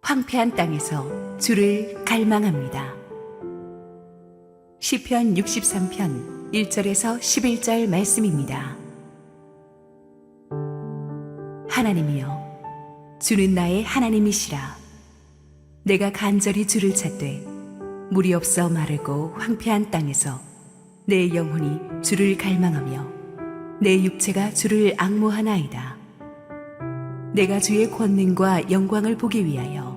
황폐한 땅에서 주를 갈망합니다. 시편 63편 1절에서 11절 말씀입니다. 하나님이여, 주는 나의 하나님이시라. 내가 간절히 주를 찾되 물이 없어 마르고 황폐한 땅에서 내 영혼이 주를 갈망하며 내 육체가 주를 앙모하나이다. 내가 주의 권능과 영광을 보기 위하여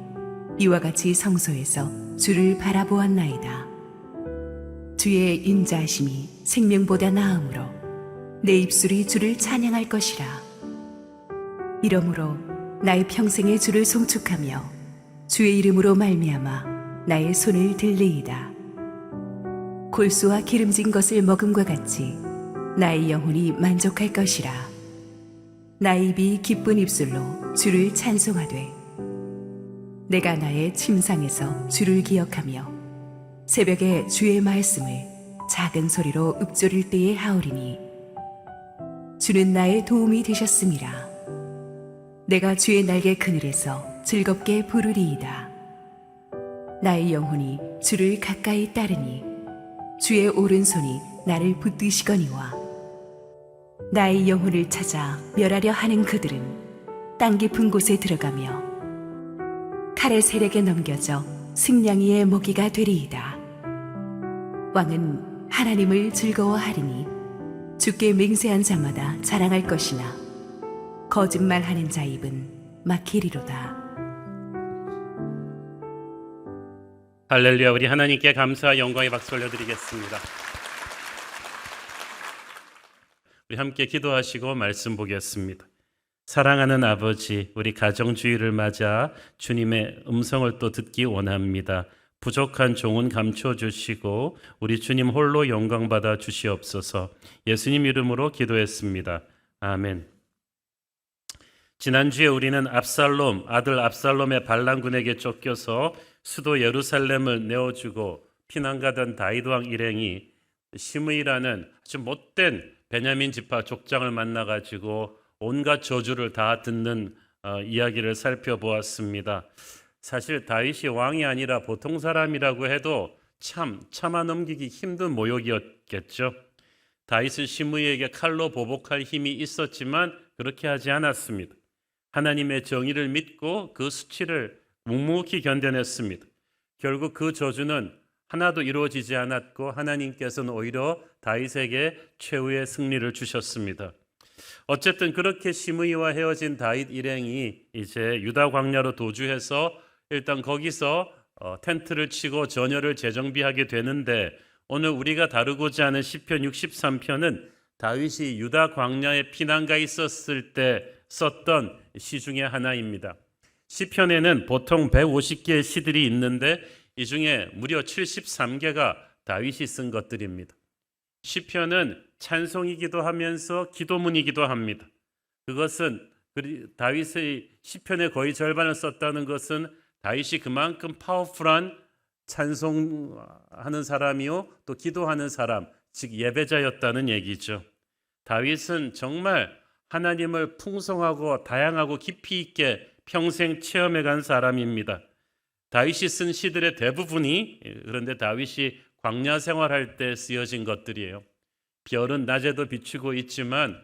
이와 같이 성소에서 주를 바라보았나이다. 주의 인자하심이 생명보다 나음으로 내 입술이 주를 찬양할 것이라. 이러므로 나의 평생에 주를 송축하며 주의 이름으로 말미암아 나의 손을 들리이다. 골수와 기름진 것을 먹음과 같이 나의 영혼이 만족할 것이라. 나의 입이 기쁜 입술로 주를 찬송하되 내가 나의 침상에서 주를 기억하며 새벽에 주의 말씀을 작은 소리로 읊조릴 때에 하오리니 주는 나의 도움이 되셨음이라. 내가 주의 날개 그늘에서 즐겁게 부르리이다. 나의 영혼이 주를 가까이 따르니 주의 오른손이 나를 붙드시거니와 나의 영혼을 찾아 멸하려 하는 그들은 땅 깊은 곳에 들어가며 칼의 세력에 넘겨져 승냥이의 먹이가 되리이다. 왕은 하나님을 즐거워하리니 주께 맹세한 자마다 자랑할 것이나 거짓말하는 자 입은 막히리로다. 할렐루야. 우리 하나님께 감사와 영광의 박수 올려드리겠습니다. 우리 함께 기도하시고 말씀 보겠습니다. 사랑하는 아버지, 우리 가정주의를 맞아 주님의 음성을 또 듣기 원합니다. 부족한 종은 감춰주시고 우리 주님 홀로 영광받아 주시옵소서. 예수님 이름으로 기도했습니다. 아멘. 지난주에 우리는 아들 압살롬의 반란군에게 쫓겨서 수도 예루살렘을 내어주고 피난가던 다윗 왕 일행이 시므이라는 아주 못된 베냐민 지파 족장을 만나가지고 온갖 저주를 다 듣는 이야기를 살펴보았습니다. 사실 다윗이 왕이 아니라 보통 사람이라고 해도 참아 넘기기 힘든 모욕이었겠죠. 다윗은 시므이에게 칼로 보복할 힘이 있었지만 그렇게 하지 않았습니다. 하나님의 정의를 믿고 그 수치를 묵묵히 견뎌냈습니다. 결국 그 저주는 하나도 이루어지지 않았고 하나님께서는 오히려 다윗에게 최후의 승리를 주셨습니다. 어쨌든 그렇게 시므이와 헤어진 다윗 일행이 이제 유다 광야로 도주해서 일단 거기서 텐트를 치고 전열을 재정비하게 되는데 오늘 우리가 다루고자 하는 시편 63편은 다윗이 유다 광야에 피난가 있었을 때 썼던 시 중에 하나입니다. 시편에는 보통 150개의 시들이 있는데 이 중에 무려 73개가 다윗이 쓴 것들입니다. 시편은 찬송이기도 하면서 기도문이기도 합니다. 그것은 다윗의 시편의 거의 절반을 썼다는 것은 다윗이 그만큼 파워풀한 찬송하는 사람이요 또 기도하는 사람, 즉 예배자였다는 얘기죠. 다윗은 정말 하나님을 풍성하고 다양하고 깊이 있게 평생 체험해 간 사람입니다. 다윗이 쓴 시들의 대부분이 그런데 다윗이 광야 생활할 때 쓰여진 것들이에요. 별은 낮에도 비추고 있지만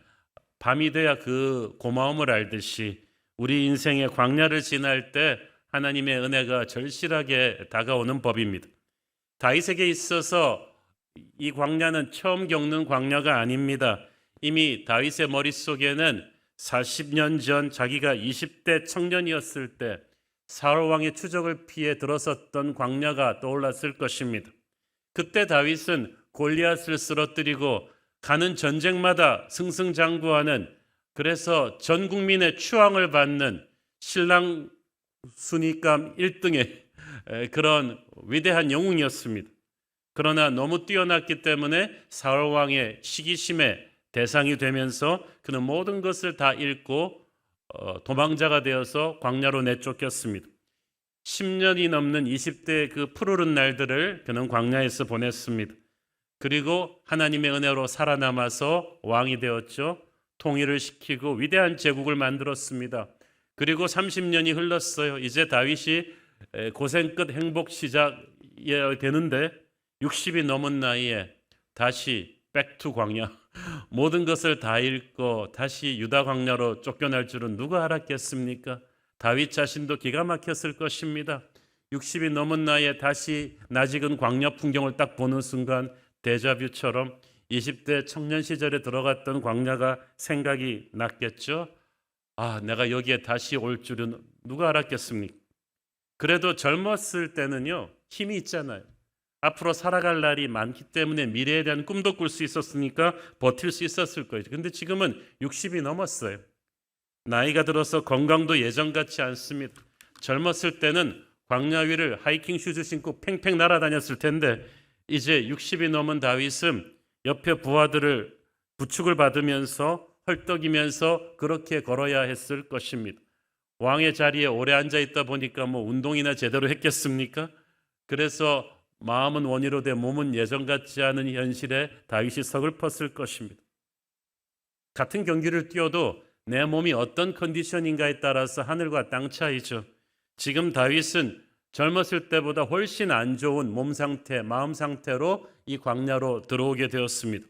밤이 돼야 그 고마움을 알듯이 우리 인생의 광야를 지날 때 하나님의 은혜가 절실하게 다가오는 법입니다. 다윗에게 있어서 이 광야는 처음 겪는 광야가 아닙니다. 이미 다윗의 머릿속에는 40년 전 자기가 20대 청년이었을 때 사울 왕의 추적을 피해 들어섰던 광야가 떠올랐을 것입니다. 그때 다윗은 골리앗을 쓰러뜨리고 가는 전쟁마다 승승장구하는, 그래서 전 국민의 추앙을 받는 신랑 순위감 1등의 그런 위대한 영웅이었습니다. 그러나 너무 뛰어났기 때문에 사울 왕의 시기심에 대상이 되면서 그는 모든 것을 다 잃고 도망자가 되어서 광야로 내쫓겼습니다. 10년이 넘는 20대의 그 푸르른 날들을 그는 광야에서 보냈습니다. 그리고 하나님의 은혜로 살아남아서 왕이 되었죠. 통일을 시키고 위대한 제국을 만들었습니다. 그리고 30년이 흘렀어요. 이제 다윗이 고생 끝 행복 시작이 되는데 60이 넘은 나이에 다시 백투 광야, 모든 것을 다 잃고 다시 유다 광야로 쫓겨날 줄은 누가 알았겠습니까? 다윗 자신도 기가 막혔을 것입니다. 60이 넘은 나이에 다시 낯익은 광야 풍경을 딱 보는 순간 데자뷰처럼 20대 청년 시절에 들어갔던 광야가 생각이 났겠죠. 아, 내가 여기에 다시 올 줄은 누가 알았겠습니까? 그래도 젊었을 때는요, 힘이 있잖아요. 앞으로 살아갈 날이 많기 때문에 미래에 대한 꿈도 꿀 수 있었으니까 버틸 수 있었을 거예요. 근데 지금은 60이 넘었어요. 나이가 들어서 건강도 예전 같지 않습니다. 젊었을 때는 광야 위를 하이킹 슈즈 신고 팽팽 날아다녔을 텐데 이제 60이 넘은 다윗은 옆에 부하들을 부축을 받으면서 헐떡이면서 그렇게 걸어야 했을 것입니다. 왕의 자리에 오래 앉아 있다 보니까 뭐 운동이나 제대로 했겠습니까? 그래서 마음은 원이로 돼 몸은 예전 같지 않은 현실에 다윗이 서글펐을 것입니다. 같은 경기를 뛰어도 내 몸이 어떤 컨디션인가에 따라서 하늘과 땅 차이죠. 지금 다윗은 젊었을 때보다 훨씬 안 좋은 몸 상태, 마음 상태로 이 광야로 들어오게 되었습니다.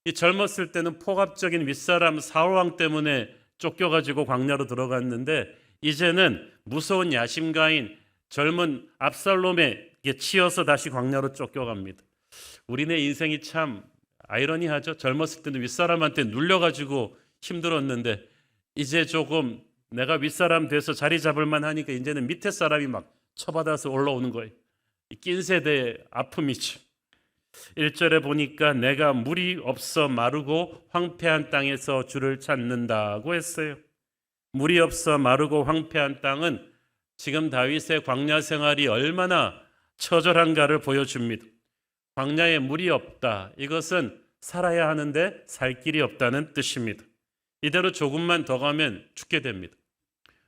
이 젊었을 때는 폭압적인 윗사람 사울왕 때문에 쫓겨가지고 광야로 들어갔는데 이제는 무서운 야심가인 젊은 압살롬에게 치여서 다시 광야로 쫓겨갑니다. 우리네 인생이 참 아이러니하죠. 젊었을 때는 윗사람한테 눌려가지고 힘들었는데 이제 조금 내가 윗사람 돼서 자리 잡을 만하니까 이제는 밑에 사람이 막 쳐받아서 올라오는 거예요. 낀 세대의 아픔이죠. 1절에 보니까 내가 물이 없어 마르고 황폐한 땅에서 주를 찾는다고 했어요. 물이 없어 마르고 황폐한 땅은 지금 다윗의 광야 생활이 얼마나 처절한가를 보여줍니다. 광야에 물이 없다. 이것은 살아야 하는데 살 길이 없다는 뜻입니다. 이대로 조금만 더 가면 죽게 됩니다.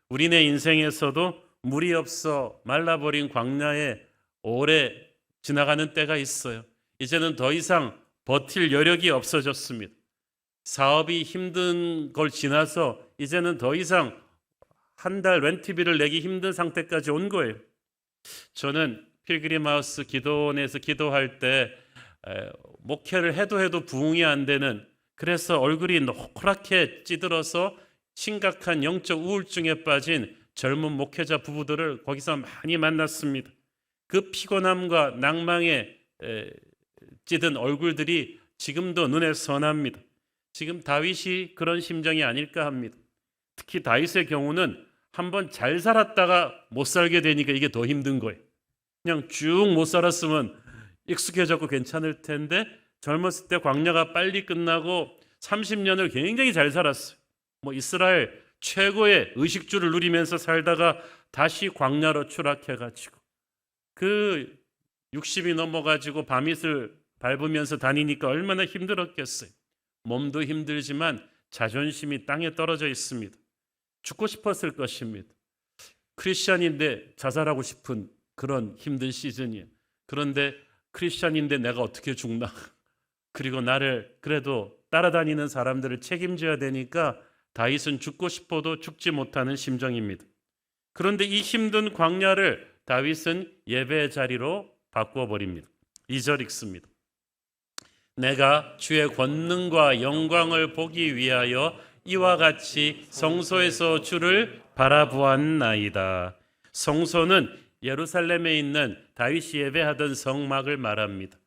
우리네 인생에서도 물이 없어 말라버린 광야에 오래 지나가는 때가 있어요. 이제는 더 이상 버틸 여력이 없어졌습니다. 사업이 힘든 걸 지나서 이제는 더 이상 한 달 렌트비를 내기 힘든 상태까지 온 거예요. 저는 필그림하우스 기도원에서 기도할 때 목회를 해도 부응이 안 되는, 그래서 얼굴이 노랗게 찌들어서 심각한 영적 우울증에 빠진 젊은 목회자 부부들을 거기서 많이 만났습니다. 그 피곤함과 낭망에 찌든 얼굴들이 지금도 눈에 선합니다. 지금 다윗이 그런 심정이 아닐까 합니다. 특히 다윗의 경우는 한번 잘 살았다가 못 살게 되니까 이게 더 힘든 거예요. 그냥 쭉 못 살았으면 익숙해졌고 괜찮을 텐데 젊었을 때 광야가 빨리 끝나고 30년을 굉장히 잘 살았어요. 뭐 이스라엘 최고의 의식주를 누리면서 살다가 다시 광야로 추락해가지고 그 60이 넘어가지고 밤이슬 밟으면서 다니니까 얼마나 힘들었겠어요. 몸도 힘들지만 자존심이 땅에 떨어져 있습니다. 죽고 싶었을 것입니다. 크리스찬인데 자살하고 싶은 그런 힘든 시즌이에요. 그런데 크리스찬인데 내가 어떻게 죽나? 그리고 나를 그래도 따라다니는 사람들을 책임져야 되니까 다윗은 죽고 싶어도 죽지 못하는 심정입니다. 그런데 이 힘든 광야를 다윗은 예배의 자리로 바꾸어버립니다. 2절 읽습니다. 내가 주의 권능과 영광을 보기 위하여 이와 같이 성소에서 주를 바라보았나이다. 성소는 예루살렘에 있는 다윗이 예배하던 성막을 말합니다.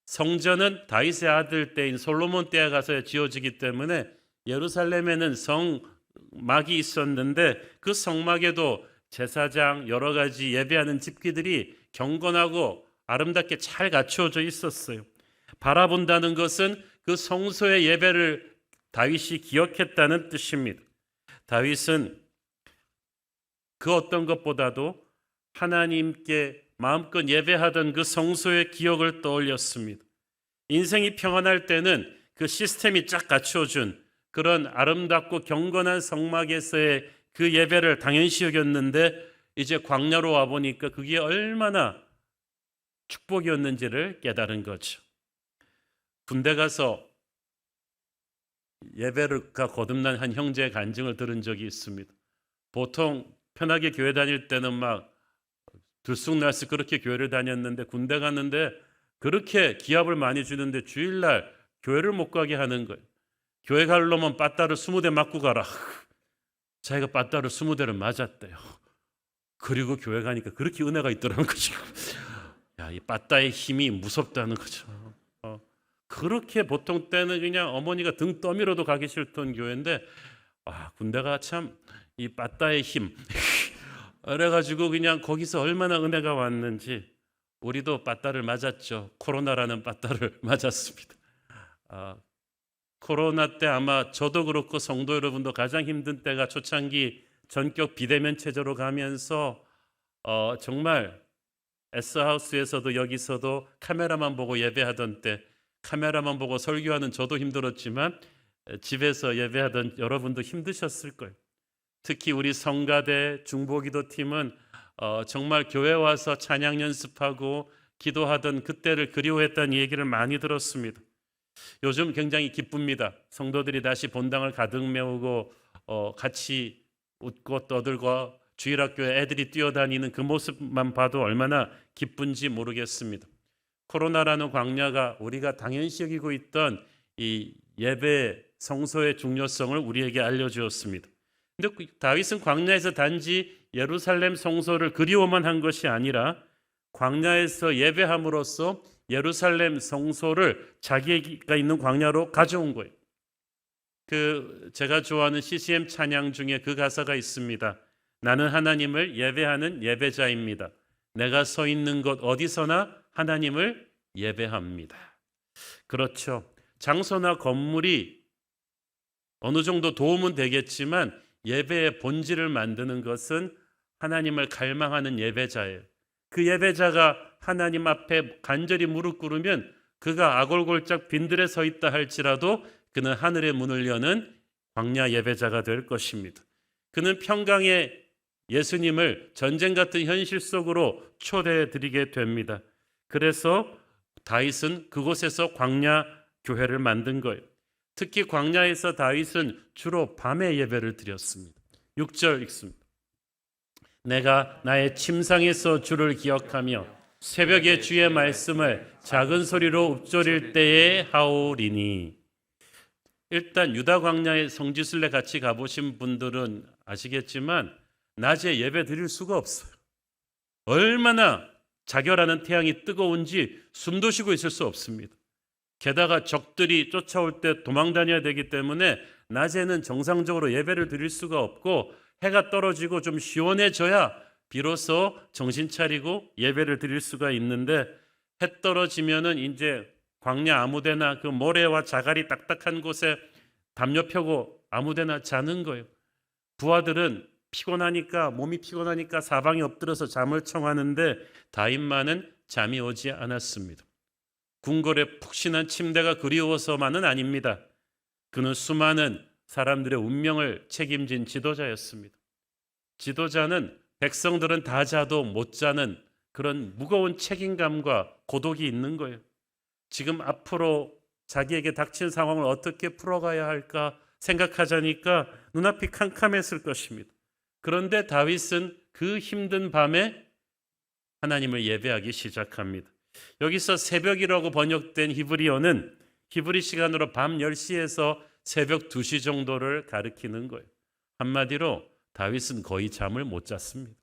성전은 다윗의 아들 때인 솔로몬 때에 가서 지어지기 때문에 예루살렘에는 성막이 있었는데 그 성막에도 제사장 여러 가지 예배하는 집기들이 경건하고 아름답게 잘 갖추어져 있었어요. 바라본다는 것은 그 성소의 예배를 다윗이 기억했다는 뜻입니다. 다윗은 그 어떤 것보다도 하나님께 마음껏 예배하던 그 성소의 기억을 떠올렸습니다. 인생이 평안할 때는 그 시스템이 쫙 갖추어준 그런 아름답고 경건한 성막에서의 그 예배를 당연시 여겼는데 이제 광야로 와보니까 그게 얼마나 축복이었는지를 깨달은 거죠. 군대 가서 예배가 거듭난 한 형제의 간증을 들은 적이 있습니다. 보통 편하게 교회 다닐 때는 막 들쑥날쑥 그렇게 교회를 다녔는데 군대 갔는데 그렇게 기합을 많이 주는데 주일날 교회를 못 가게 하는 거예요. 교회 가려면 빠따를 20대 맞고 가라. 자기가 빠따를 20대를 맞았대요. 그리고 교회 가니까 그렇게 은혜가 있더라는 거죠. 야, 이 빠따의 힘이 무섭다는 거죠. 그렇게 보통 때는 그냥 어머니가 등 떠밀어도 가기 싫던 교회인데 군대가 참 이 빠따의 힘 그래가지고 그냥 거기서 얼마나 은혜가 왔는지 우리도 빠따를 맞았죠. 코로나라는 빠따를 맞았습니다. 코로나 때 아마 저도 그렇고 성도 여러분도 가장 힘든 때가 초창기 전격 비대면 체제로 가면서 정말 S하우스에서도 여기서도 카메라만 보고 예배하던 때, 카메라만 보고 설교하는 저도 힘들었지만 집에서 예배하던 여러분도 힘드셨을 거예요. 특히 우리 성가대 중보기도팀은 정말 교회 와서 찬양 연습하고 기도하던 그때를 그리워했다는 얘기를 많이 들었습니다. 요즘 굉장히 기쁩니다. 성도들이 다시 본당을 가득 메우고 같이 웃고 떠들고 주일학교에 애들이 뛰어다니는 그 모습만 봐도 얼마나 기쁜지 모르겠습니다. 코로나라는 광야가 우리가 당연시 여기고 있던 이 예배 성소의 중요성을 우리에게 알려주었습니다. 근데 다윗은 광야에서 단지 예루살렘 성소를 그리워만 한 것이 아니라 광야에서 예배함으로써 예루살렘 성소를 자기가 있는 광야로 가져온 거예요. 제가 좋아하는 CCM 찬양 중에 그 가사가 있습니다. 나는 하나님을 예배하는 예배자입니다. 내가 서 있는 곳 어디서나 하나님을 예배합니다. 그렇죠. 장소나 건물이 어느 정도 도움은 되겠지만 예배의 본질을 만드는 것은 하나님을 갈망하는 예배자예요. 그 예배자가 하나님 앞에 간절히 무릎 꿇으면 그가 아골골짝 빈들에 서 있다 할지라도 그는 하늘의 문을 여는 광야 예배자가 될 것입니다. 그는 평강의 예수님을 전쟁 같은 현실 속으로 초대해 드리게 됩니다. 그래서 다윗은 그곳에서 광야 교회를 만든 거예요. 특히 광야에서 다윗은 주로 밤에 예배를 드렸습니다. 6절 읽습니다. 내가 나의 침상에서 주를 기억하며 새벽에 주의 말씀을 작은 소리로 읊조릴 때에 하오리니. 일단 유다 광야의 성지순례 같이 가보신 분들은 아시겠지만 낮에 예배 드릴 수가 없어요. 얼마나 자결하는 태양이 뜨거운지 숨도 쉬고 있을 수 없습니다. 게다가 적들이 쫓아올 때 도망 다녀야 되기 때문에 낮에는 정상적으로 예배를 드릴 수가 없고 해가 떨어지고 좀 시원해져야 비로소 정신 차리고 예배를 드릴 수가 있는데 해 떨어지면은 이제 광야 아무데나 그 모래와 자갈이 딱딱한 곳에 담요 펴고 아무데나 자는 거예요. 부하들은 몸이 피곤하니까 사방에 엎드려서 잠을 청하는데 다윗만은 잠이 오지 않았습니다. 궁궐의 푹신한 침대가 그리워서만은 아닙니다. 그는 수많은 사람들의 운명을 책임진 지도자였습니다. 지도자는 백성들은 다 자도 못 자는 그런 무거운 책임감과 고독이 있는 거예요. 지금 앞으로 자기에게 닥친 상황을 어떻게 풀어가야 할까 생각하자니까 눈앞이 캄캄했을 것입니다. 그런데 다윗은 그 힘든 밤에 하나님을 예배하기 시작합니다. 여기서 새벽이라고 번역된 히브리어는 히브리 시간으로 밤 10시에서 새벽 2시 정도를 가리키는 거예요. 한마디로 다윗은 거의 잠을 못 잤습니다.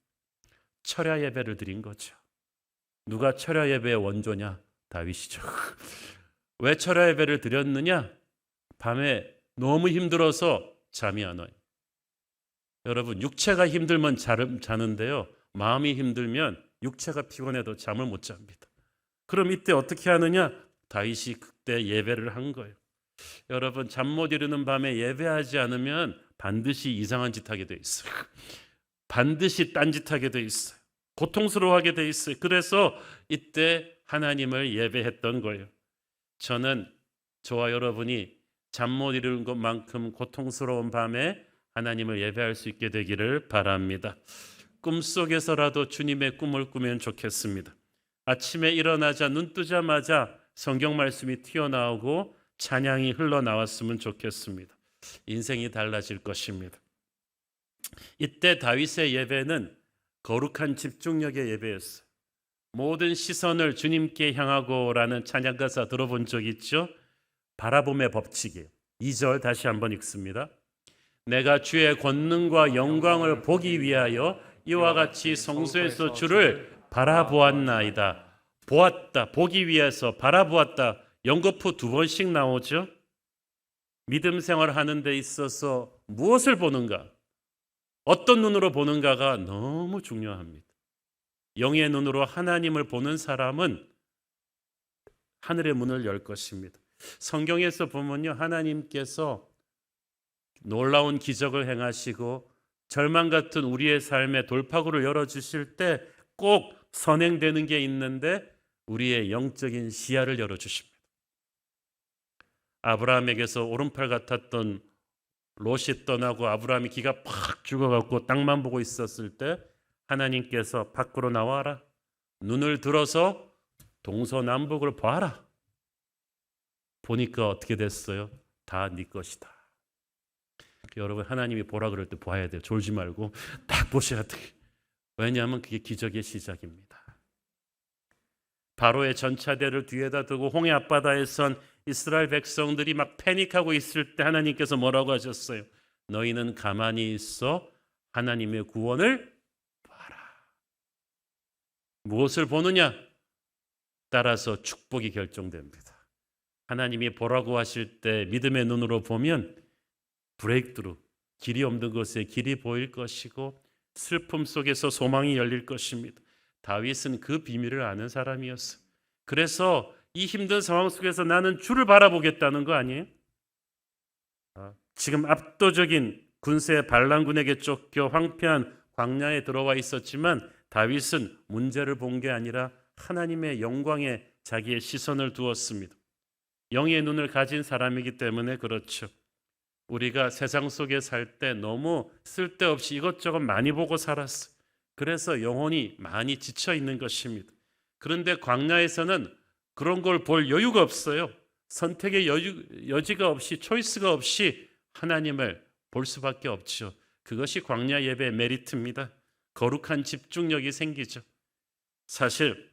철야 예배를 드린 거죠. 누가 철야 예배의 원조냐? 다윗이죠. 왜 철야 예배를 드렸느냐? 밤에 너무 힘들어서 잠이 안 와요. 여러분, 육체가 힘들면 자는데요. 마음이 힘들면 육체가 피곤해도 잠을 못 잡니다. 그럼 이때 어떻게 하느냐? 다윗이 그때 예배를 한 거예요. 여러분, 잠 못 이루는 밤에 예배하지 않으면 반드시 이상한 짓 하게 돼 있어요. 반드시 딴짓하게 돼 있어요. 고통스러워하게 돼 있어요. 그래서 이때 하나님을 예배했던 거예요. 저와 여러분이 잠 못 이루는 것만큼 고통스러운 밤에 하나님을 예배할 수 있게 되기를 바랍니다. 꿈속에서라도 주님의 꿈을 꾸면 좋겠습니다. 아침에 일어나자 눈 뜨자마자 성경 말씀이 튀어나오고 찬양이 흘러나왔으면 좋겠습니다. 인생이 달라질 것입니다. 이때 다윗의 예배는 거룩한 집중력의 예배였어요. 모든 시선을 주님께 향하고라는 찬양가사 들어본 적 있죠? 바라봄의 법칙이에요. 2절 다시 한번 읽습니다. 내가 주의 권능과 영광을 보기 위하여 이와 같이 성소에서 주를 바라보았나이다. 보았다, 보기 위해서 바라보았다. 연거푸 2번씩 나오죠. 믿음 생활을 하는 데 있어서 무엇을 보는가, 어떤 눈으로 보는가가 너무 중요합니다. 영의 눈으로 하나님을 보는 사람은 하늘의 문을 열 것입니다. 성경에서 보면요, 하나님께서 놀라운 기적을 행하시고 절망 같은 우리의 삶에 돌파구를 열어주실 때 꼭 선행되는 게 있는데 우리의 영적인 시야를 열어주십니다. 아브라함에게서 오른팔 같았던 롯이 떠나고 아브라함이 기가 팍 죽어갖고 땅만 보고 있었을 때 하나님께서 밖으로 나와라, 눈을 들어서 동서남북을 봐라. 보니까 어떻게 됐어요? 다 네 것이다. 여러분, 하나님이 보라 그럴 때 봐야 돼요. 졸지 말고 딱 보셔야 돼요. 왜냐하면 그게 기적의 시작입니다. 바로의 전차대를 뒤에다 두고 홍해 앞바다에선 이스라엘 백성들이 막 패닉하고 있을 때 하나님께서 뭐라고 하셨어요? 너희는 가만히 있어 하나님의 구원을 봐라. 무엇을 보느냐? 따라서 축복이 결정됩니다. 하나님이 보라고 하실 때 믿음의 눈으로 보면 브레이크드루, 길이 없는 것에 길이 보일 것이고 슬픔 속에서 소망이 열릴 것입니다. 다윗은 그 비밀을 아는 사람이었어요. 그래서 이 힘든 상황 속에서 나는 주를 바라보겠다는 거 아니에요? 지금 압도적인 군세 반란군에게 쫓겨 황폐한 광야에 들어와 있었지만 다윗은 문제를 본 게 아니라 하나님의 영광에 자기의 시선을 두었습니다. 영의 눈을 가진 사람이기 때문에 그렇죠. 우리가 세상 속에 살 때 너무 쓸데없이 이것저것 많이 보고 살았어. 그래서 영혼이 많이 지쳐 있는 것입니다. 그런데 광야에서는 그런 걸 볼 여유가 없어요. 선택의 여지가 없이, 초이스가 없이 하나님을 볼 수밖에 없죠. 그것이 광야 예배의 메리트입니다. 거룩한 집중력이 생기죠. 사실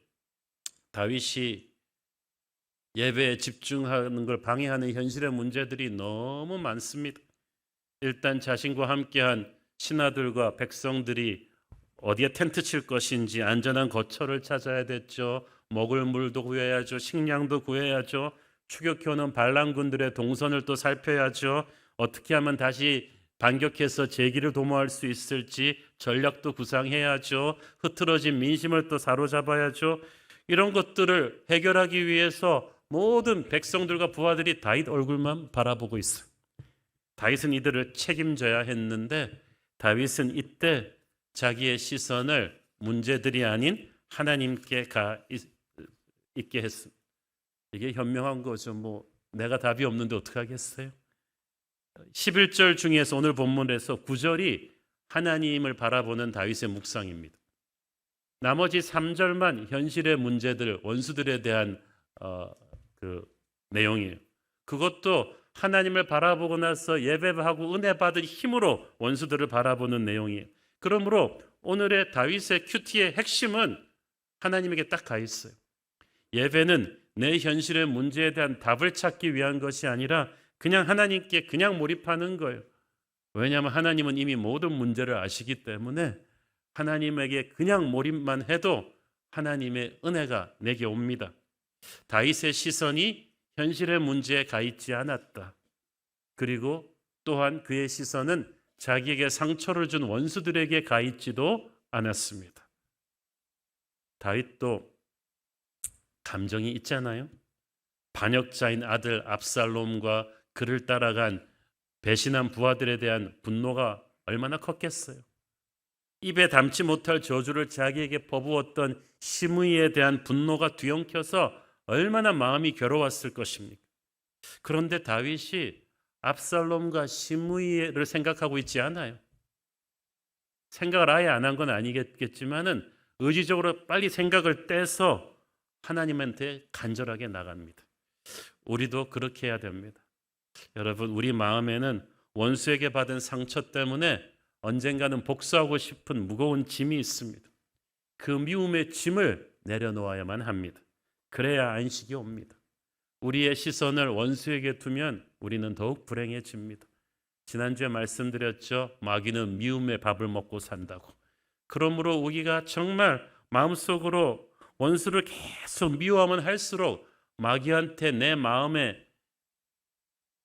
다윗이 예배에 집중하는 걸 방해하는 현실의 문제들이 너무 많습니다. 일단 자신과 함께한 신하들과 백성들이 어디에 텐트 칠 것인지 안전한 거처를 찾아야 됐죠. 먹을 물도 구해야죠. 식량도 구해야죠. 추격해오는 반란군들의 동선을 또 살펴야죠. 어떻게 하면 다시 반격해서 재기를 도모할 수 있을지 전략도 구상해야죠. 흐트러진 민심을 또 사로잡아야죠. 이런 것들을 해결하기 위해서 모든 백성들과 부하들이 다윗 얼굴만 바라보고 있어요. 다윗은 이들을 책임져야 했는데 다윗은 이때 자기의 시선을 문제들이 아닌 하나님께 가 있게 했습니다. 이게 현명한 거죠. 내가 답이 없는데 어떻게 하겠어요? 11절 중에서 오늘 본문에서 9절이 하나님을 바라보는 다윗의 묵상입니다. 나머지 3절만 현실의 문제들, 원수들에 대한 그 내용이에요. 그것도 하나님을 바라보고 나서 예배하고 은혜 받은 힘으로 원수들을 바라보는 내용이에요. 그러므로 오늘의 다윗의 큐티의 핵심은 하나님에게 딱 가 있어요. 예배는 내 현실의 문제에 대한 답을 찾기 위한 것이 아니라 그냥 하나님께 그냥 몰입하는 거예요. 왜냐하면 하나님은 이미 모든 문제를 아시기 때문에 하나님에게 그냥 몰입만 해도 하나님의 은혜가 내게 옵니다. 다윗의 시선이 현실의 문제에 가 있지 않았다. 그리고 또한 그의 시선은 자기에게 상처를 준 원수들에게 가 있지도 않았습니다. 다윗도 감정이 있잖아요. 반역자인 아들 압살롬과 그를 따라간 배신한 부하들에 대한 분노가 얼마나 컸겠어요. 입에 담지 못할 저주를 자기에게 퍼부었던 시므이에 대한 분노가 뒤엉켜서 얼마나 마음이 괴로웠을 것입니까? 그런데 다윗이 압살롬과 시므이를 생각하고 있지 않아요. 생각을 아예 안 한 건 아니겠지만은 의지적으로 빨리 생각을 떼서 하나님한테 간절하게 나갑니다. 우리도 그렇게 해야 됩니다. 여러분, 우리 마음에는 원수에게 받은 상처 때문에 언젠가는 복수하고 싶은 무거운 짐이 있습니다. 그 미움의 짐을 내려놓아야만 합니다. 그래야 안식이 옵니다. 우리의 시선을 원수에게 두면 우리는 더욱 불행해집니다. 지난주에 말씀드렸죠. 마귀는 미움의 밥을 먹고 산다고. 그러므로 우리가 정말 마음속으로 원수를 계속 미워하면 할수록 마귀한테 내 마음의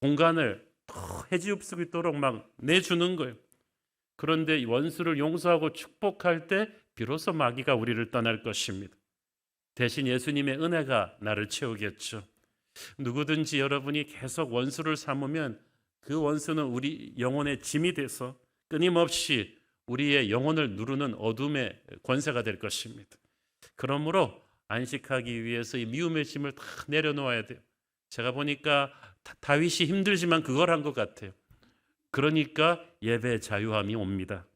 공간을 더 해지울 수 있도록 막 내주는 거예요. 그런데 원수를 용서하고 축복할 때 비로소 마귀가 우리를 떠날 것입니다. 대신 예수님의 은혜가 나를 채우겠죠. 누구든지 여러분이 계속 원수를 삼으면 그 원수는 우리 영혼의 짐이 돼서 끊임없이 우리의 영혼을 누르는 어둠의 권세가 될 것입니다. 그러므로 안식하기 위해서 이 미움의 짐을 다 내려놓아야 돼요. 제가 보니까 다윗이 힘들지만 그걸 한 것 같아요. 그러니까 예배 자유함이 옵니다.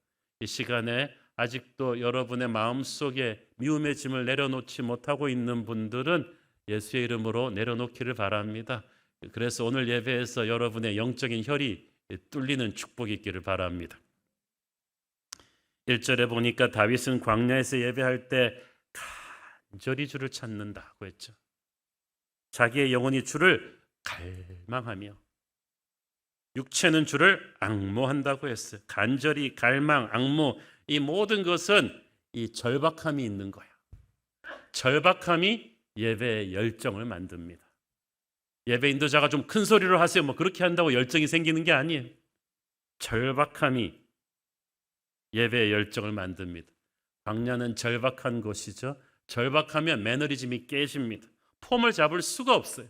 이 시간에 아직도 여러분의 마음속에 미움의 짐을 내려놓지 못하고 있는 분들은 예수의 이름으로 내려놓기를 바랍니다. 그래서 오늘 예배에서 여러분의 영적인 혈이 뚫리는 축복이 있기를 바랍니다. 1절에 보니까 다윗은 광야에서 예배할 때 간절히 주를 찾는다고 했죠. 자기의 영혼이 주를 갈망하며 육체는 주를 앙모한다고 했어요. 간절히 갈망, 앙모, 이 모든 것은 이 절박함이 있는 거야. 절박함이 예배의 열정을 만듭니다. 예배 인도자가 좀 큰 소리로 하세요. 뭐 그렇게 한다고 열정이 생기는 게 아니에요. 절박함이 예배의 열정을 만듭니다. 광야는 절박한 곳이죠. 절박하면 매너리즘이 깨집니다. 폼을 잡을 수가 없어요.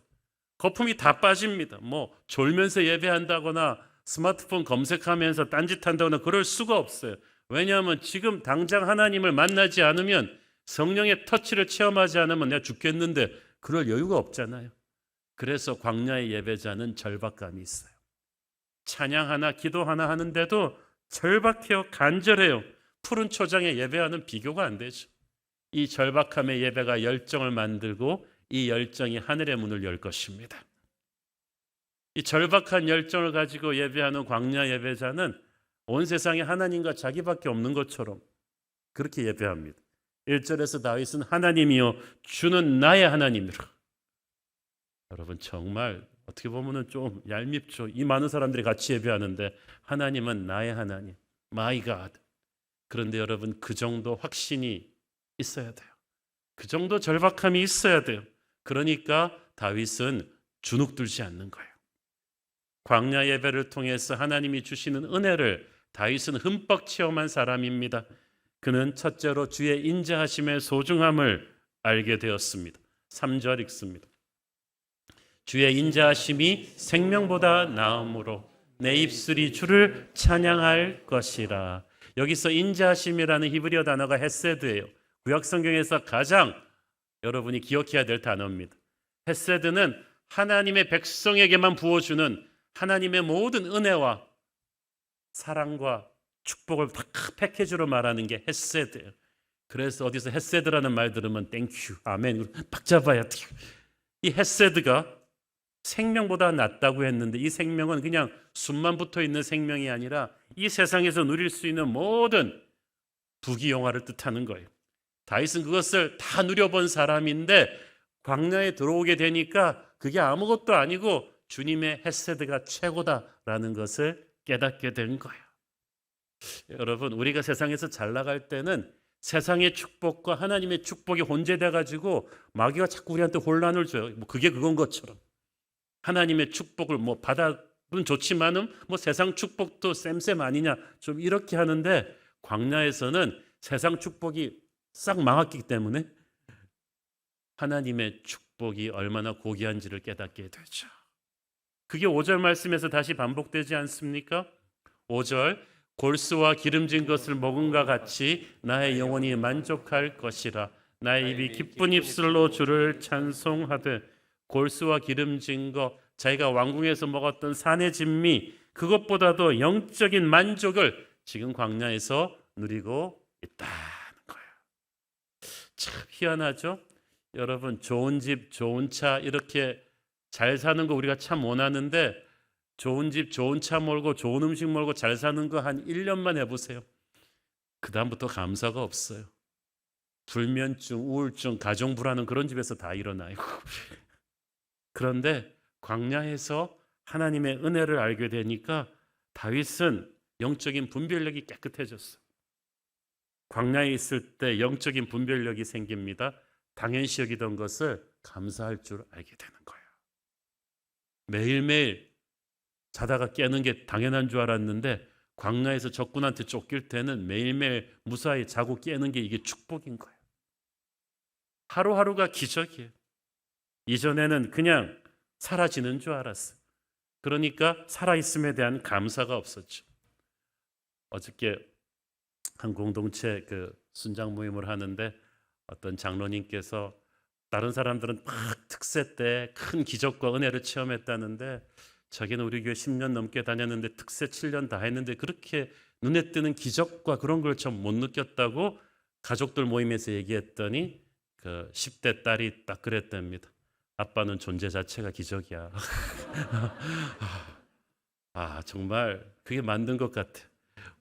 거품이 다 빠집니다. 뭐 졸면서 예배한다거나 스마트폰 검색하면서 딴짓한다거나 그럴 수가 없어요. 왜냐하면 지금 당장 하나님을 만나지 않으면, 성령의 터치를 체험하지 않으면 내가 죽겠는데 그럴 여유가 없잖아요. 그래서 광야의 예배자는 절박감이 있어요. 찬양 하나, 기도 하나 하는데도 절박해요. 간절해요. 푸른 초장에 예배하는 비교가 안 되죠. 이 절박함의 예배가 열정을 만들고 이 열정이 하늘의 문을 열 것입니다. 이 절박한 열정을 가지고 예배하는 광야 예배자는 온 세상에 하나님과 자기밖에 없는 것처럼 그렇게 예배합니다. 1절에서 다윗은 하나님이여 주는 나의 하나님이라. 여러분 정말 어떻게 보면 좀 얄밉죠. 이 많은 사람들이 같이 예배하는데 하나님은 나의 하나님, my God. 그런데 여러분 그 정도 확신이 있어야 돼요. 그 정도 절박함이 있어야 돼요. 그러니까 다윗은 주눅들지 않는 거예요. 광야 예배를 통해서 하나님이 주시는 은혜를 다윗은 흠뻑 체험한 사람입니다. 그는 첫째로 주의 인자하심의 소중함을 알게 되었습니다. 3절 읽습니다. 주의 인자하심이 생명보다 나음으로 내 입술이 주를 찬양할 것이라. 여기서 인자하심이라는 히브리어 단어가 헤세드예요. 구약성경에서 가장 여러분이 기억해야 될 단어입니다. 헤세드는 하나님의 백성에게만 부어주는 하나님의 모든 은혜와 사랑과 축복을 다 패키지로 말하는 게 헤세드예요. 그래서 어디서 헤세드라는 말 들으면 땡큐, 아멘, 박 잡아야 돼요. 이 헤세드가 생명보다 낫다고 했는데 이 생명은 그냥 숨만 붙어 있는 생명이 아니라 이 세상에서 누릴 수 있는 모든 부귀영화를 뜻하는 거예요. 다윗은 그것을 다 누려본 사람인데 광야에 들어오게 되니까 그게 아무것도 아니고 주님의 헤세드가 최고다라는 것을 깨닫게 된 거예요. 여러분 우리가 세상에서 잘 나갈 때는 세상의 축복과 하나님의 축복이 혼재돼 가지고 마귀가 자꾸 우리한테 혼란을 줘요. 뭐 그게 그건 것처럼 하나님의 축복을 뭐 받아는 좋지만은 뭐 세상 축복도 쌤쌤 아니냐 좀 이렇게 하는데 광야에서는 세상 축복이 싹 망했기 때문에 하나님의 축복이 얼마나 고귀한지를 깨닫게 되죠. 그게 5절 말씀에서 다시 반복되지 않습니까? 5절 골수와 기름진 것을 먹은과 같이 나의 영혼이 만족할 것이라. 나의 입이 기쁜 입술로 주를 찬송하되. 골수와 기름진 것, 자기가 왕궁에서 먹었던 산의 진미, 그것보다도 영적인 만족을 지금 광야에서 누리고 있다는 거예요. 참 희한하죠? 여러분 좋은 집, 좋은 차 이렇게 잘 사는 거 우리가 참 원하는데 좋은 집, 좋은 차 몰고 좋은 음식 몰고 잘 사는 거 한 1년만 해보세요. 그 다음부터 감사가 없어요. 불면증, 우울증, 가정불안은 그런 집에서 다 일어나요. 그런데 광야에서 하나님의 은혜를 알게 되니까 다윗은 영적인 분별력이 깨끗해졌어. 광야에 있을 때 영적인 분별력이 생깁니다. 당연시 여기던 것을 감사할 줄 알게 되는 거예요. 매일매일 자다가 깨는 게 당연한 줄 알았는데 광야에서 적군한테 쫓길 때는 매일매일 무사히 자고 깨는 게 이게 축복인 거예요. 하루하루가 기적이에요. 이전에는 그냥 사라지는 줄 알았어요. 그러니까 살아있음에 대한 감사가 없었죠. 어저께 한 공동체 순장 모임을 하는데 어떤 장로님께서 다른 사람들은 막 특세 때 큰 기적과 은혜를 체험했다는데 자기는 우리 교회 10년 넘게 다녔는데 특세 7년 다 했는데 그렇게 눈에 띄는 기적과 그런 걸 좀 못 느꼈다고 가족들 모임에서 얘기했더니 그 10대 딸이 딱 그랬답니다. 아빠는 존재 자체가 기적이야. 정말 그게 맞는 것 같아.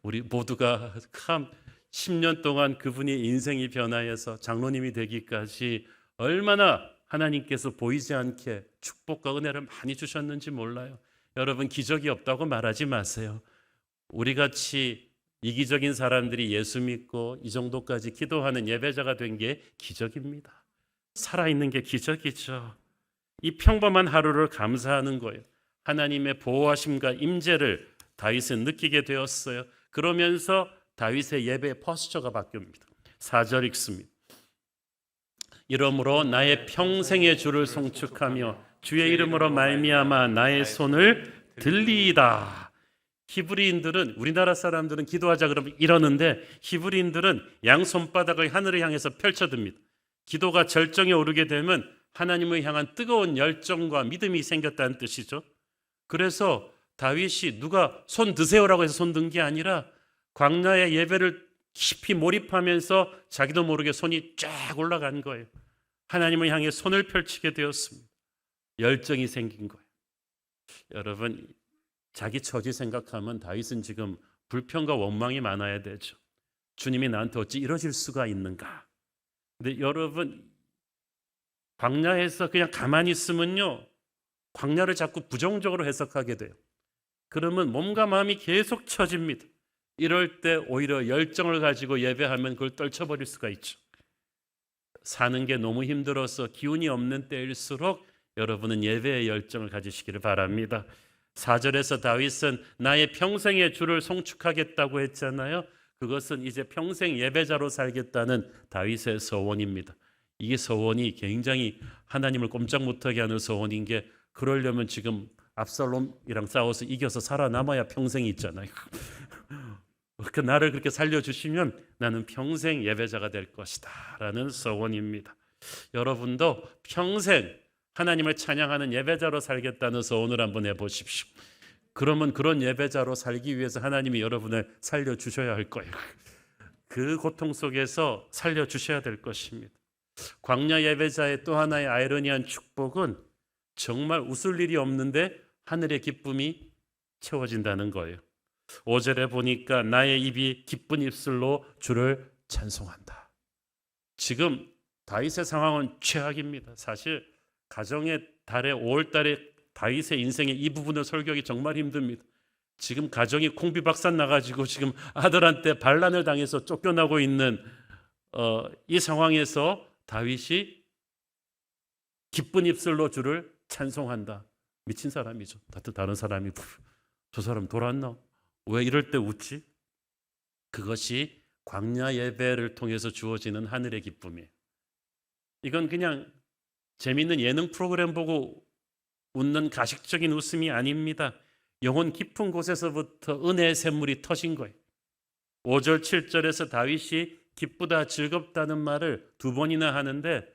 우리 모두가 참 10년 동안 그분이 인생이 변화해서 장로님이 되기까지 얼마나 하나님께서 보이지 않게 축복과 은혜를 많이 주셨는지 몰라요. 여러분 기적이 없다고 말하지 마세요. 우리같이 이기적인 사람들이 예수 믿고 이 정도까지 기도하는 예배자가 된 게 기적입니다. 살아있는 게 기적이죠. 이 평범한 하루를 감사하는 거예요. 하나님의 보호하심과 임재를 다윗은 느끼게 되었어요. 그러면서 다윗의 예배 포스처가 바뀝니다. 4절 읽습니다. 이러므로 나의 평생의 주를 송축하며 주의 이름으로 말미암아 나의 손을 들리이다. 히브리인들은 우리나라 사람들은 기도하자 그러면 이러는데 히브리인들은 양손바닥을 하늘을 향해서 펼쳐듭니다. 기도가 절정에 오르게 되면 하나님을 향한 뜨거운 열정과 믿음이 생겼다는 뜻이죠. 그래서 다윗이 누가 손 드세요라고 해서 손 든 게 아니라 광야의 예배를 깊이 몰입하면서 자기도 모르게 손이 쫙 올라간 거예요. 하나님을 향해 손을 펼치게 되었습니다. 열정이 생긴 거예요. 여러분 자기 처지 생각하면 다윗은 지금 불평과 원망이 많아야 되죠. 주님이 나한테 어찌 이러실 수가 있는가. 근데 여러분 광야에서 그냥 가만히 있으면요 광야를 자꾸 부정적으로 해석하게 돼요. 그러면 몸과 마음이 계속 처집니다. 이럴 때 오히려 열정을 가지고 예배하면 그걸 떨쳐버릴 수가 있죠. 사는 게 너무 힘들어서 기운이 없는 때일수록 여러분은 예배의 열정을 가지시기를 바랍니다. 4절에서 다윗은 나의 평생의 주를 송축하겠다고 했잖아요. 그것은 이제 평생 예배자로 살겠다는 다윗의 서원입니다. 이게 서원이 굉장히 하나님을 꼼짝 못하게 하는 서원인 게 그러려면 지금 압살롬이랑 싸워서 이겨서 살아남아야 평생이 있잖아요. 나를 그렇게 살려주시면 나는 평생 예배자가 될 것이다 라는 서원입니다. 여러분도 평생 하나님을 찬양하는 예배자로 살겠다는 서원을 한번 해보십시오. 그러면 그런 예배자로 살기 위해서 하나님이 여러분을 살려주셔야 할 거예요. 그 고통 속에서 살려주셔야 될 것입니다. 광야 예배자의 또 하나의 아이러니한 축복은 정말 웃을 일이 없는데 하늘의 기쁨이 채워진다는 거예요. 5절에 보니까 나의 입이 기쁜 입술로 주를 찬송한다. 지금 다윗의 상황은 최악입니다. 사실 가정의 달에 5월 달에 다윗의 인생의 이 부분을 설교하기 정말 힘듭니다. 지금 가정이 콩비박산 나가지고 지금 아들한테 반란을 당해서 쫓겨나고 있는 이 상황에서 다윗이 기쁜 입술로 주를 찬송한다. 미친 사람이죠. 다른 사람이 저 사람 돌았나? 왜 이럴 때 웃지? 그것이 광야 예배를 통해서 주어지는 하늘의 기쁨이에요. 이건 그냥 재미있는 예능 프로그램 보고 웃는 가식적인 웃음이 아닙니다. 영혼 깊은 곳에서부터 은혜의 샘물이 터진 거예요. 5절 7절에서 다윗이 기쁘다 즐겁다는 말을 2번이나 하는데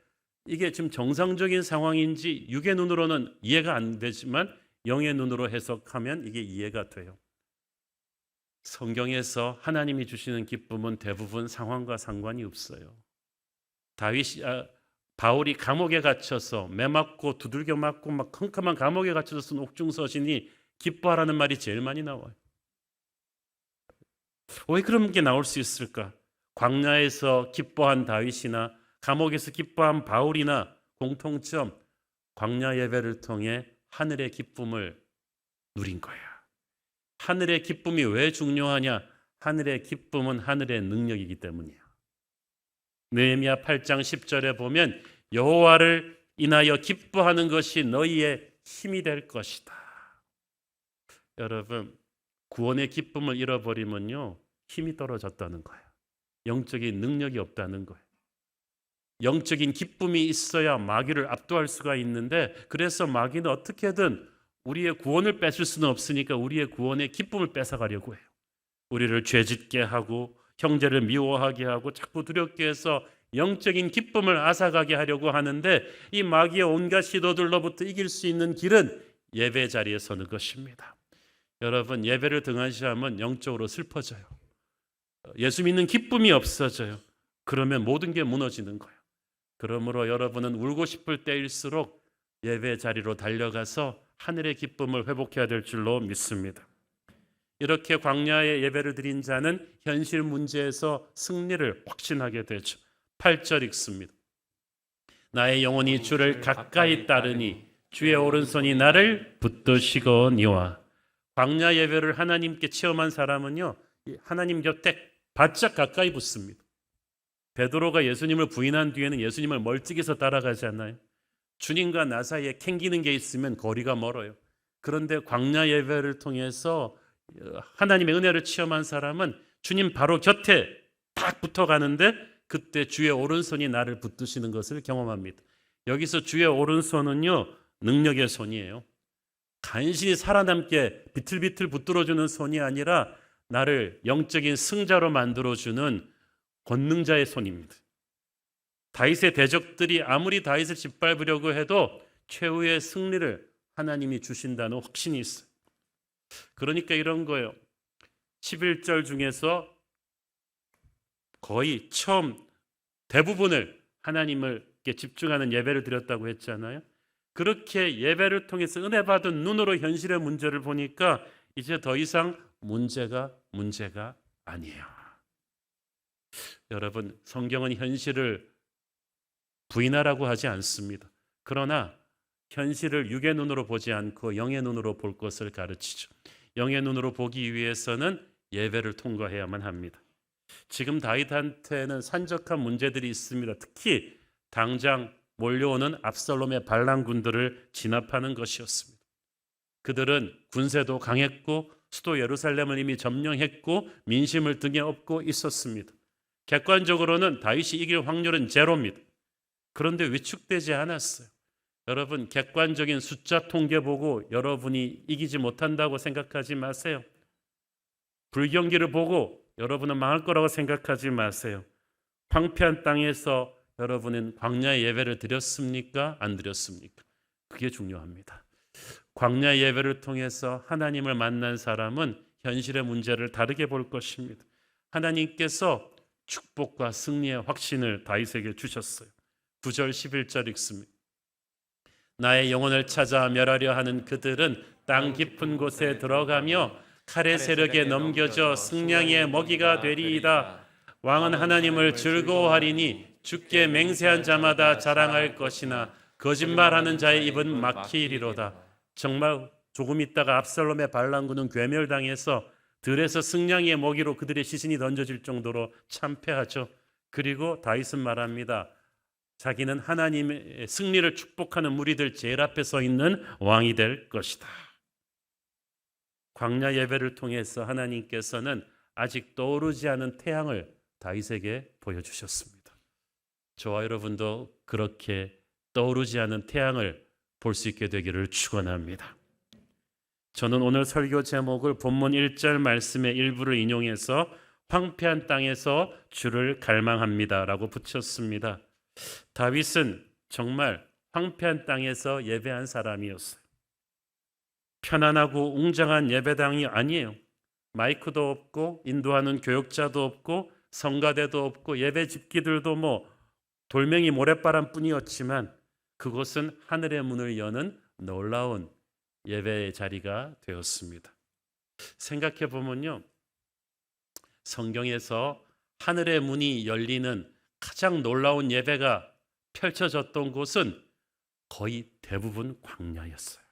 이게 지금 정상적인 상황인지 육의 눈으로는 이해가 안 되지만 영의 눈으로 해석하면 이게 이해가 돼요. 성경에서 하나님이 주시는 기쁨은 대부분 상황과 상관이 없어요. 바울이 감옥에 갇혀서 매 맞고 두들겨 맞고 막 컴컴한 감옥에 갇혀서 쓴 옥중서신이 기뻐하라는 말이 제일 많이 나와요. 왜 그런 게 나올 수 있을까? 광야에서 기뻐한 다윗이나 감옥에서 기뻐한 바울이나 공통점, 광야 예배를 통해 하늘의 기쁨을 누린 거야. 하늘의 기쁨이 왜 중요하냐? 하늘의 기쁨은 하늘의 능력이기 때문이야. 느헤미야 8장 10절에 보면 여호와를 인하여 기뻐하는 것이 너희의 힘이 될 것이다. 여러분, 구원의 기쁨을 잃어버리면요, 힘이 떨어졌다는 거예요. 영적인 능력이 없다는 거예요. 영적인 기쁨이 있어야 마귀를 압도할 수가 있는데, 그래서 마귀는 어떻게든 우리의 구원을 뺏을 수는 없으니까 우리의 구원의 기쁨을 뺏어가려고 해요. 우리를 죄짓게 하고 형제를 미워하게 하고 자꾸 두렵게 해서 영적인 기쁨을 앗아가게 하려고 하는데, 이 마귀의 온갖 시도들로부터 이길 수 있는 길은 예배 자리에 서는 것입니다. 여러분, 예배를 등한시하면 영적으로 슬퍼져요. 예수 믿는 기쁨이 없어져요. 그러면 모든 게 무너지는 거예요. 그러므로 여러분은 울고 싶을 때일수록 예배 자리로 달려가서 하늘의 기쁨을 회복해야 될 줄로 믿습니다. 이렇게 광야의 예배를 드린 자는 현실 문제에서 승리를 확신하게 되죠. 8절 읽습니다. 나의 영혼이 주를 가까이 따르니 주의 오른손이 나를 붙드시거니와. 광야 예배를 하나님께 체험한 사람은요, 하나님 곁에 바짝 가까이 붙습니다. 베드로가 예수님을 부인한 뒤에는 예수님을 멀찍이서 따라가지 않나요? 주님과 나 사이에 캥기는 게 있으면 거리가 멀어요. 그런데 광야 예배를 통해서 하나님의 은혜를 체험한 사람은 주님 바로 곁에 딱 붙어가는데, 그때 주의 오른손이 나를 붙드시는 것을 경험합니다. 여기서 주의 오른손은요, 능력의 손이에요. 간신히 살아남게 비틀비틀 붙들어주는 손이 아니라 나를 영적인 승자로 만들어주는 권능자의 손입니다. 다윗의 대적들이 아무리 다윗을 짓밟으려고 해도 최후의 승리를 하나님이 주신다는 확신이 있어요. 그러니까 이런 거예요. 11절 중에서 거의 처음 대부분을 하나님께 집중하는 예배를 드렸다고 했잖아요. 그렇게 예배를 통해서 은혜 받은 눈으로 현실의 문제를 보니까 이제 더 이상 문제가 아니에요. 여러분, 성경은 현실을 부인하라고 하지 않습니다. 그러나 현실을 육의 눈으로 보지 않고 영의 눈으로 볼 것을 가르치죠. 영의 눈으로 보기 위해서는 예배를 통과해야만 합니다. 지금 다윗한테는 산적한 문제들이 있습니다. 특히 당장 몰려오는 압살롬의 반란군들을 진압하는 것이었습니다. 그들은 군세도 강했고 수도 예루살렘을 이미 점령했고 민심을 등에 업고 있었습니다. 객관적으로는 다윗이 이길 확률은 제로입니다. 그런데 위축되지 않았어요. 여러분, 객관적인 숫자 통계 보고 여러분이 이기지 못한다고 생각하지 마세요. 불경기를 보고 여러분은 망할 거라고 생각하지 마세요. 황폐한 땅에서 여러분은 광야 예배를 드렸습니까? 안 드렸습니까? 그게 중요합니다. 광야 예배를 통해서 하나님을 만난 사람은 현실의 문제를 다르게 볼 것입니다. 하나님께서 축복과 승리의 확신을 다윗에게 주셨어요. 9절 11절 읽습니다. 나의 영혼을 찾아 멸하려 하는 그들은 땅 깊은 곳에 들어가며 칼의 세력에 넘겨져 승냥이의 먹이가 되리이다. 왕은 하나님을 즐거워하리니 주께 맹세한 자마다 자랑할 것이나 거짓말하는 자의 입은 막히리로다. 정말 조금 있다가 압살롬의 반란군은 괴멸당해서 들에서 승냥이의 먹이로 그들의 시신이 던져질 정도로 참패하죠. 그리고 다윗은 말합니다. 자기는 하나님의 승리를 축복하는 무리들 제일 앞에 서 있는 왕이 될 것이다. 광야 예배를 통해서 하나님께서는 아직 떠오르지 않은 태양을 다윗에게 보여주셨습니다. 저와 여러분도 그렇게 떠오르지 않은 태양을 볼 수 있게 되기를 축원합니다. 저는 오늘 설교 제목을 본문 1절 말씀의 일부를 인용해서 황폐한 땅에서 주를 갈망합니다 라고 붙였습니다. 다윗은 정말 황폐한 땅에서 예배한 사람이었어요. 편안하고 웅장한 예배당이 아니에요. 마이크도 없고 인도하는 교역자도 없고 성가대도 없고 예배 집기들도 돌멩이 모래바람 뿐이었지만 그곳은 하늘의 문을 여는 놀라운 예배의 자리가 되었습니다. 생각해 보면요, 성경에서 하늘의 문이 열리는 가장 놀라운 예배가 펼쳐졌던 곳은 거의 대부분 광야였어요.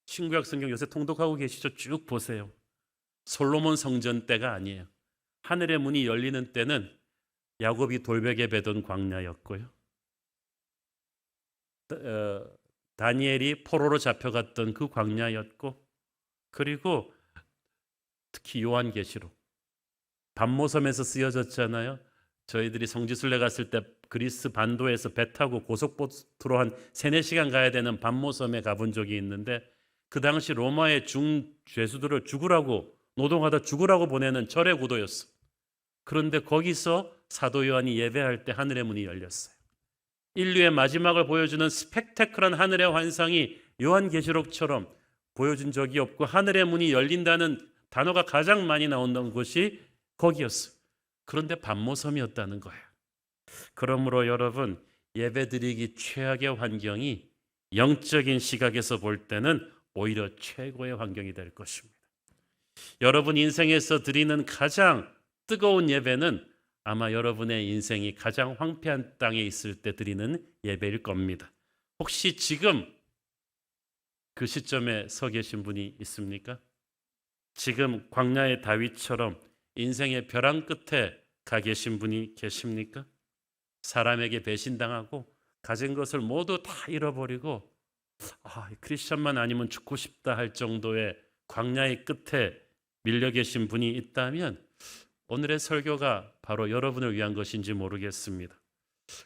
신구약 성경 요새 통독하고 계시죠? 쭉 보세요. 솔로몬 성전 때가 아니에요. 하늘의 문이 열리는 때는 야곱이 돌베개 베던 광야였고요. 다니엘이 포로로 잡혀갔던 그 광야였고, 그리고 특히 요한계시록 반모섬에서 쓰여졌잖아요. 저희들이 성지순례 갔을 때 그리스 반도에서 배 타고 고속보트로 한 3-4시간 가야 되는 반모섬에 가본 적이 있는데, 그 당시 로마의 중죄수들을 죽으라고, 노동하다 죽으라고 보내는 절의 구도였어. 그런데 거기서 사도 요한이 예배할 때 하늘의 문이 열렸어요. 인류의 마지막을 보여주는 스펙타클한 하늘의 환상이 요한계시록처럼 보여준 적이 없고, 하늘의 문이 열린다는 단어가 가장 많이 나온다는 곳이 거기였어요. 그런데 반모섬이었다는 거예요. 그러므로 여러분, 예배드리기 최악의 환경이 영적인 시각에서 볼 때는 오히려 최고의 환경이 될 것입니다. 여러분 인생에서 드리는 가장 뜨거운 예배는 아마 여러분의 인생이 가장 황폐한 땅에 있을 때 드리는 예배일 겁니다. 혹시 지금 그 시점에 서 계신 분이 있습니까? 지금 광야의 다윗처럼 인생의 벼랑 끝에 가 계신 분이 계십니까? 사람에게 배신당하고 가진 것을 모두 다 잃어버리고 크리스천만 아니면 죽고 싶다 할 정도의 광야의 끝에 밀려 계신 분이 있다면 오늘의 설교가 바로 여러분을 위한 것인지 모르겠습니다.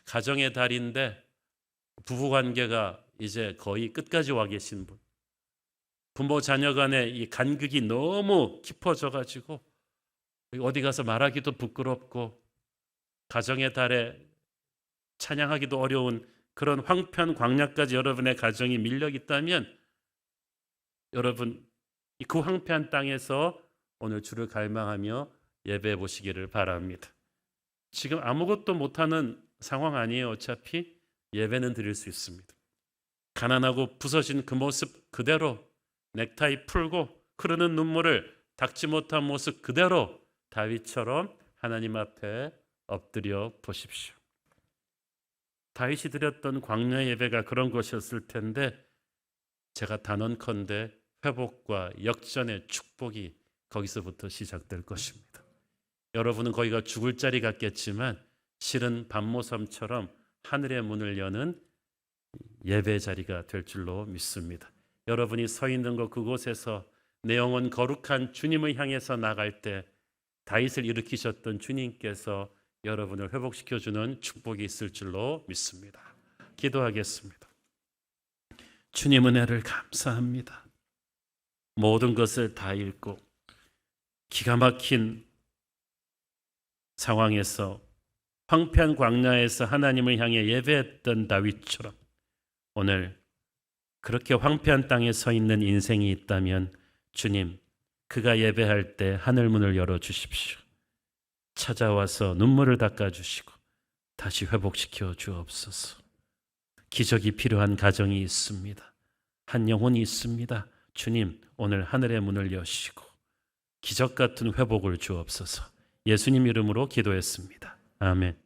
가정의 달인데 부부관계가 이제 거의 끝까지 와 계신 분, 부모 자녀 간의 이 간극이 너무 깊어져 가지고 어디 가서 말하기도 부끄럽고 가정의 달에 찬양하기도 어려운 그런 황폐한 광야까지 여러분의 가정이 밀려 있다면, 여러분 그 황폐한 땅에서 오늘 주를 갈망하며 예배해 보시기를 바랍니다. 지금 아무것도 못하는 상황 아니에요. 어차피 예배는 드릴 수 있습니다. 가난하고 부서진 그 모습 그대로, 넥타이 풀고 흐르는 눈물을 닦지 못한 모습 그대로 다윗처럼 하나님 앞에 엎드려 보십시오. 다윗이 드렸던 광야 예배가 그런 것이었을 텐데, 제가 단언컨대 회복과 역전의 축복이 거기서부터 시작될 것입니다. 여러분은 거기가 죽을 자리 같겠지만 실은 반모섬처럼 하늘의 문을 여는 예배 자리가 될 줄로 믿습니다. 여러분이 서 있는 곳 그곳에서 내 영혼 거룩한 주님을 향해서 나갈 때 다윗을 일으키셨던 주님께서 여러분을 회복시켜주는 축복이 있을 줄로 믿습니다. 기도하겠습니다. 주님 은혜를 감사합니다. 모든 것을 다 잃고 기가 막힌 상황에서 황폐한 광야에서 하나님을 향해 예배했던 다윗처럼 오늘 그렇게 황폐한 땅에 서 있는 인생이 있다면 주님, 그가 예배할 때 하늘문을 열어주십시오. 찾아와서 눈물을 닦아주시고 다시 회복시켜 주옵소서. 기적이 필요한 가정이 있습니다. 한 영혼이 있습니다. 주님, 오늘 하늘의 문을 여시고 기적 같은 회복을 주옵소서. 예수님 이름으로 기도했습니다. 아멘.